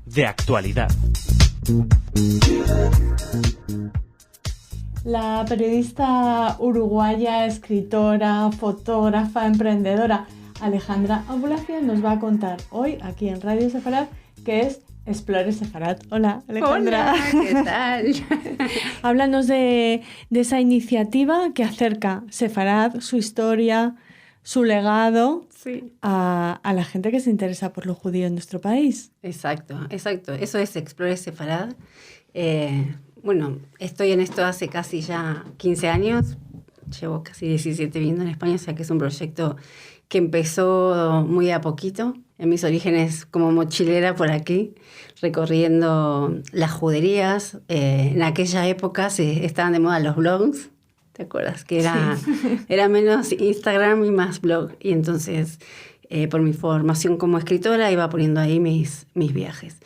De actualidad. La periodista uruguaya, escritora, fotógrafa, emprendedora Alejandra Abulafia nos va a contar hoy aquí en Radio Sefarad qué es Explore Sefarad. Hola, Alejandra. Hola, ¿qué tal? Háblanos de esa iniciativa que acerca Sefarad, su historia, su legado, Sí. a la gente que se interesa por lo judío en nuestro país. Exacto. Eso es Explore Sefarad. Bueno, estoy en esto hace casi ya 15 años. Llevo casi 17 viviendo en España, o sea que es un proyecto que empezó muy a poquito. En mis orígenes como mochilera por aquí, recorriendo las juderías. En aquella época estaban de moda los blogs. ¿Te acuerdas? Que era menos Instagram y más blog. Y entonces, por mi formación como escritora, iba poniendo ahí mis viajes.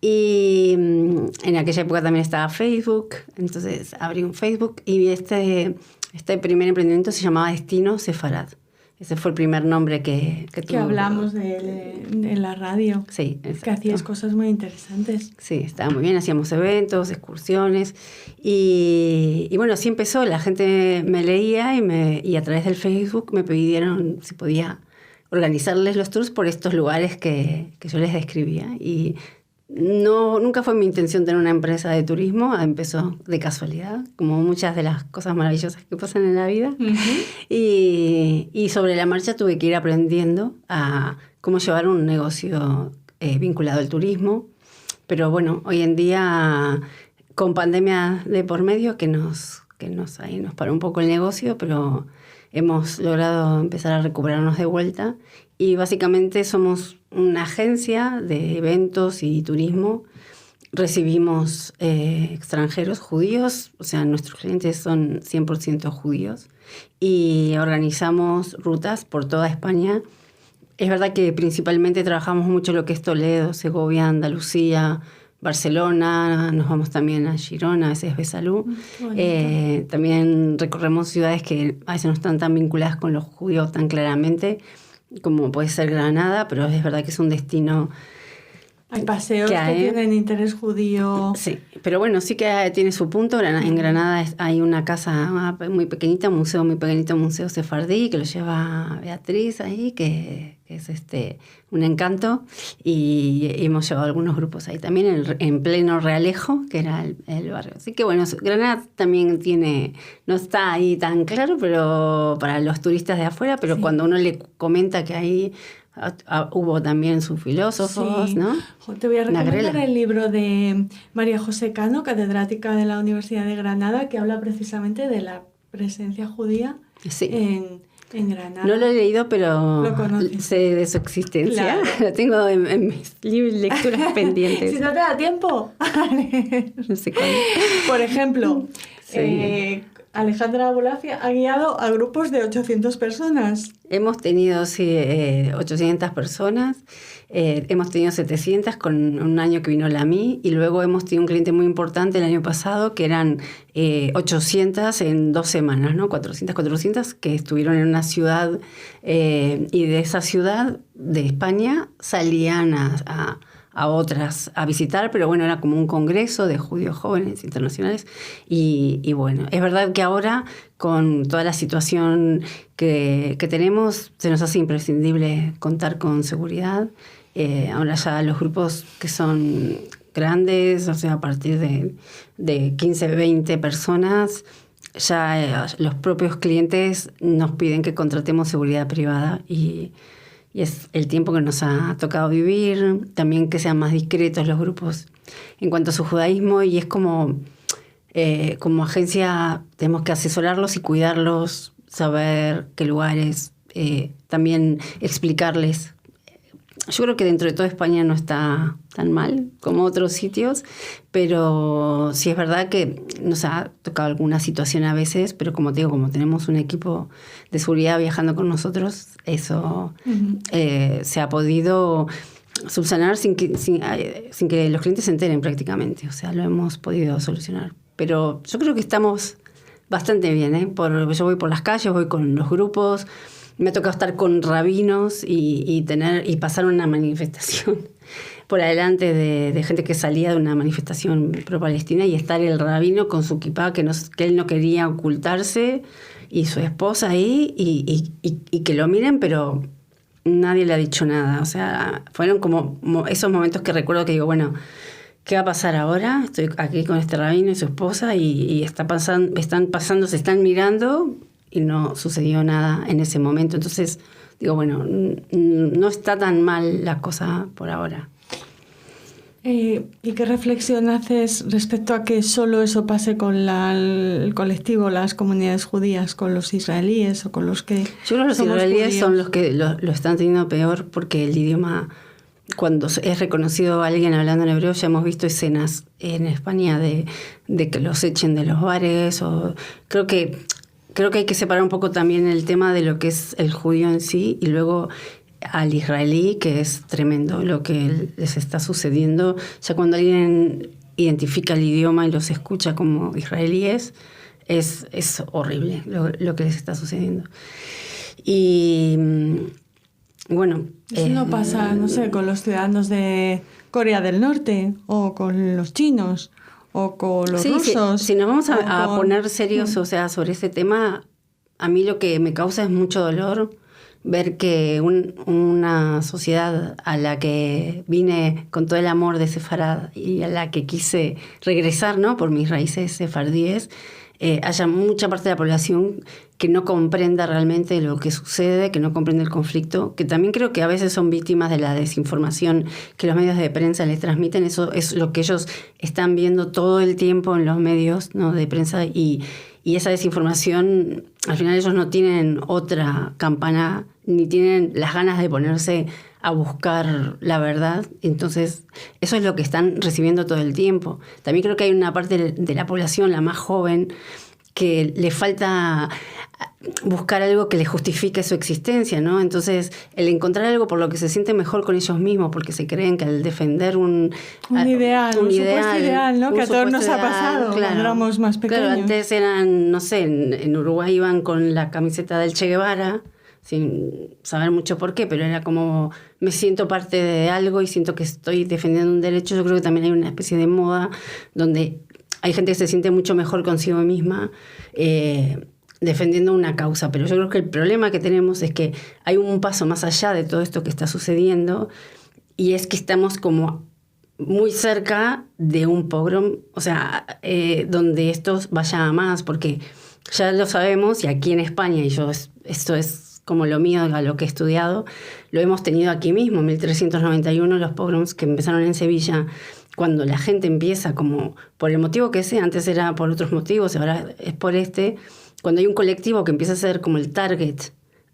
Y en aquella época también estaba Facebook. Entonces abrí un Facebook y este primer emprendimiento se llamaba Destino Sefarad. Ese fue el primer nombre que tuvo. Que hablamos de él en la radio. Sí, exacto. Que hacías cosas muy interesantes. Sí, estaba muy bien. Hacíamos eventos, excursiones. Y bueno, así empezó. La gente me leía y a través del Facebook me pidieron si podía organizarles los tours por estos lugares que yo les describía. Y nunca fue mi intención tener una empresa de turismo, empezó de casualidad, como muchas de las cosas maravillosas que pasan en la vida. Uh-huh. Y sobre la marcha tuve que ir aprendiendo a cómo llevar un negocio vinculado al turismo. Pero bueno, hoy en día, con pandemia de por medio, que nos paró un poco el negocio, pero hemos logrado empezar a recuperarnos de vuelta. Y básicamente somos una agencia de eventos y turismo. Recibimos extranjeros judíos, o sea, nuestros clientes son 100% judíos. Y organizamos rutas por toda España. Es verdad que principalmente trabajamos mucho lo que es Toledo, Segovia, Andalucía, Barcelona. Nos vamos también a Girona, a veces Besalú. También recorremos ciudades que a veces no están tan vinculadas con los judíos tan claramente, como puede ser Granada, pero es verdad que es un destino. Hay paseos que tienen interés judío. Sí, pero bueno, sí que tiene su punto. En Granada hay una casa muy pequeñita, un museo muy pequeñito, Museo Sefardí, que lo lleva Beatriz ahí, que es un encanto. Y hemos llevado algunos grupos ahí también, en pleno Realejo, que era el barrio. Así que bueno, Granada también no está ahí tan claro, pero para los turistas de afuera, pero sí, cuando uno le comenta que ahí hubo también sus filósofos, sí, ¿no? Te voy a recomendar el libro de María José Cano, catedrática de la Universidad de Granada, que habla precisamente de la presencia judía, sí, en Granada. No lo he leído, pero sé de su existencia. Claro. Lo tengo en mis lecturas pendientes. Si no te da tiempo. No sé cuándo. Por ejemplo, sí. Alejandra Abulafia ha guiado a grupos de 800 personas. Hemos tenido, sí, 800 personas. Hemos tenido 700 con un año que vino la MI. Y luego hemos tenido un cliente muy importante el año pasado, que eran 800 en 2 semanas, ¿no? 400, que estuvieron en una ciudad. Y de esa ciudad, de España, salían a otras a visitar, pero bueno, era como un congreso de judíos jóvenes internacionales. Y bueno, es verdad que ahora, con toda la situación que tenemos, se nos hace imprescindible contar con seguridad. Ahora ya los grupos que son grandes, o sea, a partir de 15, 20 personas, ya los propios clientes nos piden que contratemos seguridad privada y es el tiempo que nos ha tocado vivir, también que sean más discretos los grupos en cuanto a su judaísmo, y es como agencia tenemos que asesorarlos y cuidarlos, saber qué lugares, también explicarles. Yo creo que dentro de toda España no está tan mal como otros sitios, pero sí es verdad que nos ha tocado alguna situación a veces, pero como te digo, como tenemos un equipo de seguridad viajando con nosotros, eso se ha podido subsanar sin que los clientes se enteren prácticamente. O sea, lo hemos podido solucionar. Pero yo creo que estamos bastante bien, ¿eh? Yo voy por las calles, voy con los grupos. me ha tocado estar con rabinos y pasar una manifestación por adelante de gente que salía de una manifestación pro-palestina y estar el rabino con su kipá, que él no quería ocultarse, y su esposa ahí, y que lo miren, pero nadie le ha dicho nada. O sea, fueron como esos momentos que recuerdo que digo, bueno, ¿qué va a pasar ahora? Estoy aquí con este rabino y su esposa y están pasando, se están mirando y no sucedió nada en ese momento. Entonces digo, bueno, no está tan mal la cosa por ahora. ¿Y qué reflexión haces respecto a que solo eso pase con el colectivo, las comunidades judías, con los israelíes o con los que Yo creo que los israelíes judíos? son los que lo están teniendo peor porque el idioma, cuando es reconocido alguien hablando en hebreo, ya hemos visto escenas en España de que los echen de los bares. Creo que hay que separar un poco también el tema de lo que es el judío en sí y luego al israelí, que es tremendo lo que les está sucediendo. Ya cuando alguien identifica el idioma y los escucha como israelíes, es horrible lo que les está sucediendo. Y bueno... Eso no pasa, no sé, con los ciudadanos de Corea del Norte o con los chinos o con los rusos. Si nos vamos a poner serios, o sea, sobre ese tema, a mí lo que me causa es mucho dolor ver que una sociedad a la que vine con todo el amor de Sefarad y a la que quise regresar, ¿no?, por mis raíces sefardíes, haya mucha parte de la población que no comprenda realmente lo que sucede, que no comprende el conflicto, que también creo que a veces son víctimas de la desinformación que los medios de prensa les transmiten. Eso es lo que ellos están viendo todo el tiempo en los medios, ¿no?, de prensa, y esa desinformación, al final ellos no tienen otra campana, ni tienen las ganas de ponerse a buscar la verdad. Entonces, eso es lo que están recibiendo todo el tiempo. También creo que hay una parte de la población, la más joven, que le falta buscar algo que le justifique su existencia, ¿no? Entonces, el encontrar algo por lo que se siente mejor con ellos mismos, porque se creen que al defender un ideal, un supuesto ideal, ¿no?, que a todos nos ha pasado, claro, cuando éramos más pequeños. Claro, antes eran, no sé, en Uruguay iban con la camiseta del Che Guevara, sin saber mucho por qué, pero era como, me siento parte de algo y siento que estoy defendiendo un derecho. Yo creo que también hay una especie de moda donde hay gente que se siente mucho mejor consigo misma defendiendo una causa, pero yo creo que el problema que tenemos es que hay un paso más allá de todo esto que está sucediendo, y es que estamos como muy cerca de un pogrom, o sea, donde esto vaya a más, porque ya lo sabemos, y aquí en España, y esto es como lo mío, a lo que he estudiado, lo hemos tenido aquí mismo, en 1391, los pogroms que empezaron en Sevilla, cuando la gente empieza como por el motivo que sea, antes era por otros motivos, ahora es por cuando hay un colectivo que empieza a ser como el target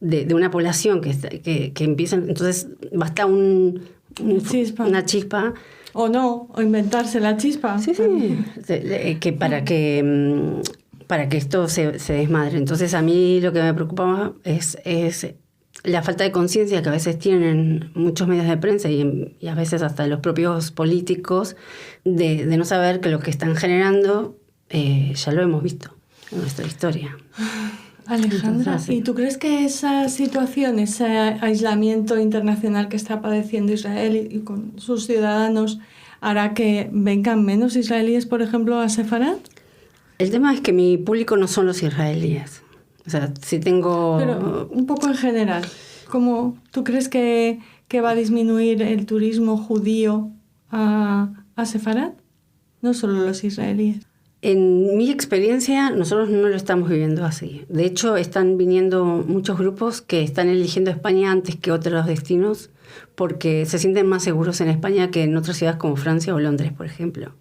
de una población que empieza, entonces basta una chispa. O no, o inventarse la chispa. Sí, que para que esto se desmadre. Entonces a mí lo que me preocupaba es la falta de conciencia que a veces tienen muchos medios de prensa y a veces hasta los propios políticos de no saber que lo que están generando ya lo hemos visto en nuestra historia. Alejandra, Entonces, ¿y tú crees que esa situación, ese aislamiento internacional que está padeciendo Israel y con sus ciudadanos, hará que vengan menos israelíes, por ejemplo, a Sefarad? El tema es que mi público no son los israelíes. O sea, si tengo... Pero un poco en general, ¿cómo tú crees que va a disminuir el turismo judío a Sefarad? No solo los israelíes. En mi experiencia, nosotros no lo estamos viviendo así. De hecho, están viniendo muchos grupos que están eligiendo España antes que otros destinos porque se sienten más seguros en España que en otras ciudades como Francia o Londres, por ejemplo.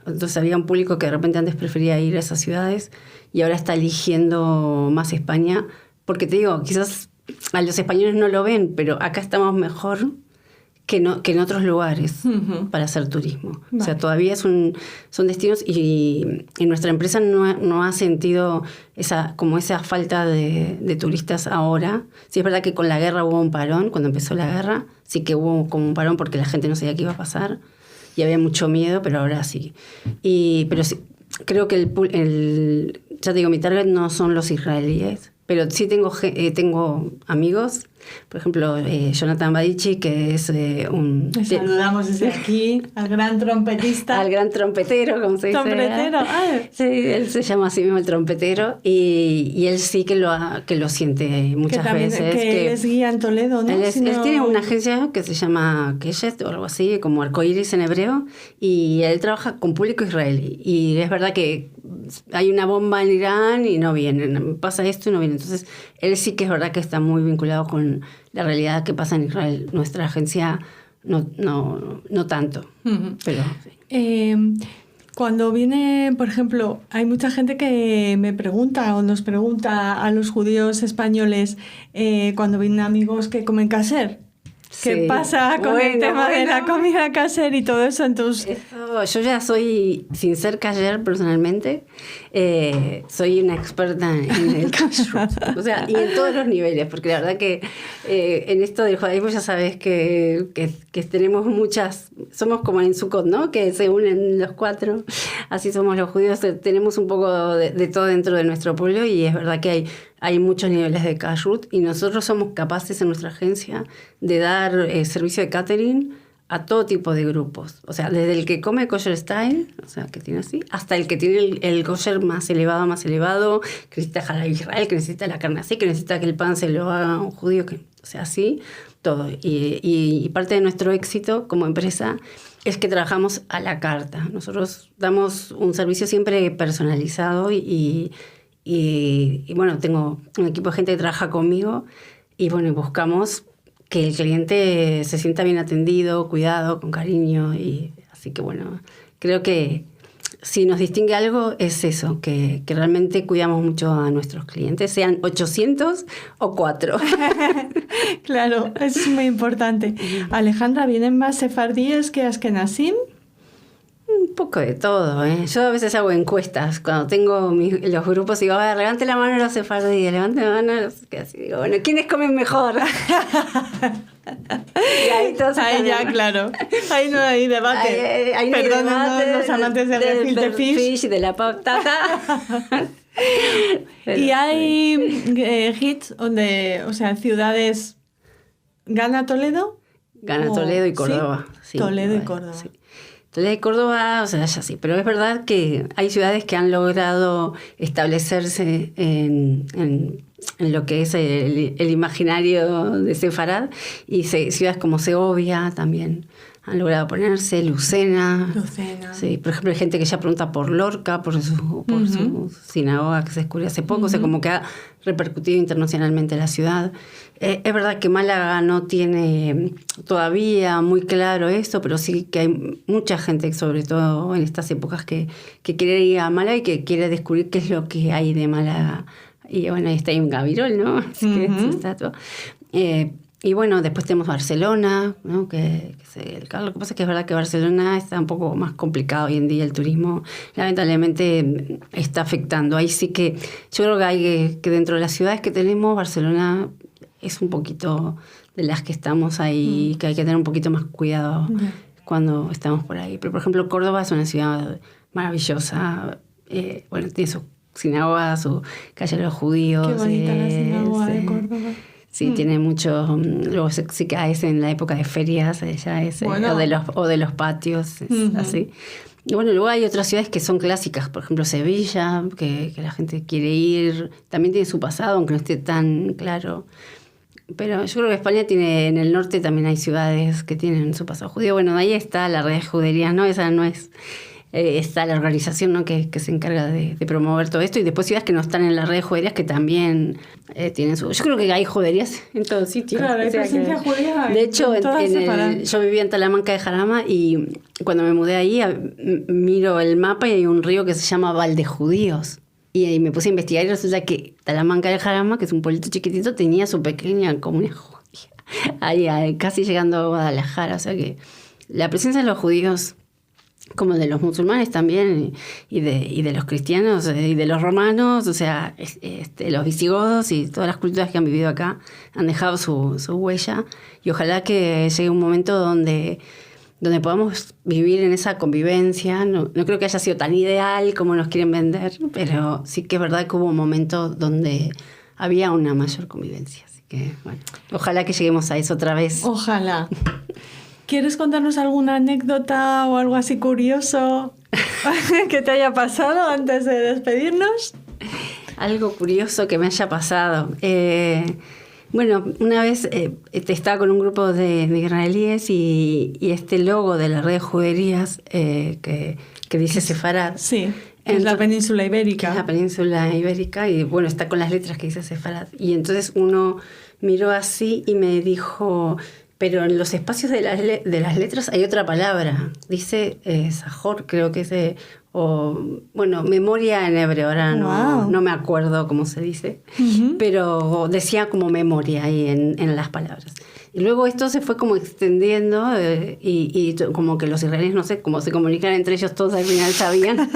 Entonces había un público que de repente antes prefería ir a esas ciudades y ahora está eligiendo más España. Porque te digo, quizás a los españoles no lo ven, pero acá estamos mejor que en otros lugares para hacer turismo. Vale. O sea, todavía son destinos y nuestra empresa no ha sentido esa falta de turistas ahora. Sí, es verdad que con la guerra hubo un parón, cuando empezó la guerra, sí que hubo como un parón porque la gente no sabía qué iba a pasar y había mucho miedo, pero ahora sí. Pero sí, creo que ya te digo, mi target no son los israelíes, pero sí tengo amigos, por ejemplo, Jonathan Badici, que es un... Le saludamos desde aquí al gran trompetista. Al gran trompetero, como se dice. Trompetero, Sí, él se llama así mismo el trompetero, y él sí que lo siente muchas veces. Que él es guía en Toledo, ¿no? Él tiene una agencia que se llama Keshet o algo así, como arcoíris en hebreo, y él trabaja con público israelí. Y es verdad que hay una bomba en Irán y no vienen, pasa esto y no vienen. Entonces, él sí que es verdad que está muy vinculado con la realidad que pasa en Israel. Nuestra agencia no tanto, pero sí. Cuando viene, por ejemplo, hay mucha gente que me pregunta o nos pregunta a los judíos españoles cuando vienen amigos que comen kasher. ¿Qué pasa con el tema de la comida kasher y todo eso? Entonces, yo ya soy, sin ser kasher personalmente, soy una experta en el kashrut. O sea, y en todos los niveles, porque la verdad que en esto del judaísmo ya sabes que tenemos muchas, somos como en Sukkot, ¿no? Que se unen los cuatro, así somos los judíos, tenemos un poco de todo dentro de nuestro pueblo, y es verdad que hay muchos niveles de kashrut, y nosotros somos capaces en nuestra agencia de dar servicio de catering a todo tipo de grupos. O sea, desde el que come kosher style, o sea, que tiene así, hasta el que tiene el kosher más elevado, que necesita halal Israel, que necesita la carne así, que necesita que el pan se lo haga un judío, o sea, así, todo. Y parte de nuestro éxito como empresa es que trabajamos a la carta. Nosotros damos un servicio siempre personalizado y bueno, tengo un equipo de gente que trabaja conmigo, y bueno, buscamos que el cliente se sienta bien atendido, cuidado, con cariño, y así que bueno, creo que si nos distingue algo es eso, que realmente cuidamos mucho a nuestros clientes, sean 800 o 4. Claro, eso es muy importante. Alejandra, ¿vienen más sefardíes que askenazim? Un poco de todo, ¿eh? Yo a veces hago encuestas cuando tengo los grupos y digo, a ver, levante la mano los sefardíes, levante la mano los... Así digo, bueno, ¿quiénes comen mejor? Y ahí ya, claro. Ahí no hay debate. Ahí no hay debate los amantes del gefilte fish y de la patata. Y hay hits donde, o sea, ciudades... ¿Gana Toledo? Gana Toledo y Córdoba. Sí, Toledo y Córdoba. Sí. Toledo y Córdoba, o sea, ya sí, pero es verdad que hay ciudades que han logrado establecerse en lo que es el imaginario de Sefarad, y ciudades como Segovia también han logrado ponerse, Lucena. Sí, por ejemplo, hay gente que ya pregunta por Lorca, por su sinagoga que se descubrió hace poco, o sea, como que ha repercutido internacionalmente la ciudad. Es verdad que Málaga no tiene todavía muy claro eso, pero sí que hay mucha gente, sobre todo en estas épocas, que quiere ir a Málaga y que quiere descubrir qué es lo que hay de Málaga. Y bueno, ahí está un Gavirol, ¿no? Así que está todo. Y bueno, después tenemos Barcelona, ¿no? Lo que pasa es que es verdad que Barcelona está un poco más complicado hoy en día, el turismo lamentablemente está afectando. Ahí sí que yo creo que hay que dentro de las ciudades que tenemos, Barcelona es un poquito de las que estamos ahí, que hay que tener un poquito más cuidado cuando estamos por ahí. Pero por ejemplo, Córdoba es una ciudad maravillosa, bueno, tiene su sinagoga, su calle de los judíos. Qué bonita la sinagoga de Córdoba. Sí, tiene mucho. Luego sí que es en la época de ferias, ya es, bueno. o de los patios, así. Y bueno, luego hay otras ciudades que son clásicas, por ejemplo Sevilla, que la gente quiere ir. También tiene su pasado, aunque no esté tan claro. Pero yo creo que España tiene, en el norte también hay ciudades que tienen su pasado judío. Bueno, ahí está la red de juderías, ¿no? Esa no es... está la organización, ¿no? que se encarga de promover todo esto, y después ciudades que no están en la red de juderías que también tienen su... Yo creo que hay juderías en todos sitios. Claro, hay presencia judía. De hecho, yo vivía en Talamanca de Jarama, y cuando me mudé ahí miro el mapa y hay un río que se llama Valdejudíos. Y me puse a investigar y resulta que Talamanca de Jarama, que es un pueblito chiquitito, tenía su pequeña comunidad judía. Ahí casi llegando a Guadalajara. O sea que la presencia de los judíos, como de los musulmanes también, y de los cristianos, y de los romanos, o sea, los visigodos y todas las culturas que han vivido acá han dejado su huella, y ojalá que llegue un momento donde podamos vivir en esa convivencia. No creo que haya sido tan ideal como nos quieren vender, pero sí que es verdad que hubo un momento donde había una mayor convivencia. Así que, bueno, ojalá que lleguemos a eso otra vez. Ojalá. ¿Quieres contarnos alguna anécdota o algo así curioso que te haya pasado antes de despedirnos? Algo curioso que me haya pasado. Bueno, una vez estaba con un grupo de israelíes y este logo de la red de juderías que dice Sefarad. Sí, es la península ibérica. Es la península ibérica y bueno, está con las letras que dice Sefarad. Y entonces uno miró así y me dijo, pero en los espacios de las letras hay otra palabra. Dice Sahor, creo que es memoria en hebreo, ahora no me acuerdo cómo se dice, pero decía como memoria ahí en las palabras. Y luego esto se fue como extendiendo y como que los israelíes, no sé, cómo se comunican entre ellos, todos al final sabían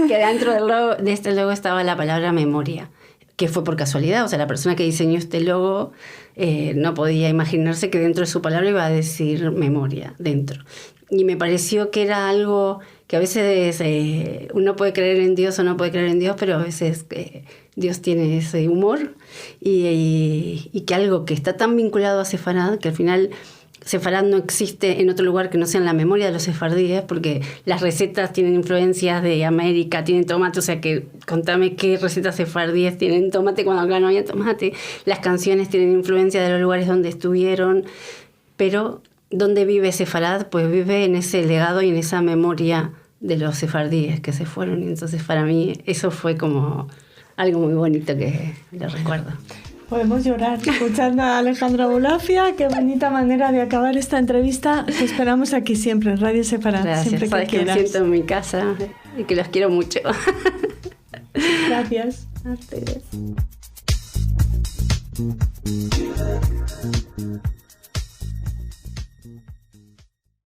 que dentro de este logo estaba la palabra memoria, que fue por casualidad. O sea, la persona que diseñó este logo no podía imaginarse que dentro de su palabra iba a decir memoria dentro. Y me pareció que era algo que a veces uno puede creer en Dios o no puede creer en Dios, pero a veces Dios tiene ese humor y que algo que está tan vinculado a Sefarad, que al final Sefarad no existe en otro lugar que no sea en la memoria de los sefardíes, porque las recetas tienen influencias de América, tienen tomate, o sea que contame qué recetas sefardíes tienen tomate cuando acá no había tomate. Las canciones tienen influencia de los lugares donde estuvieron, pero ¿dónde vive Sefarad? Pues vive en ese legado y en esa memoria de los sefardíes que se fueron. Y entonces para mí eso fue como algo muy bonito que lo recuerdo. Podemos llorar escuchando a Alejandra Abulafia. Qué bonita manera de acabar esta entrevista. Te esperamos aquí siempre en Radio Sefarad. Gracias, siempre sabes que me siento en mi casa y que los quiero mucho. Gracias. A ustedes.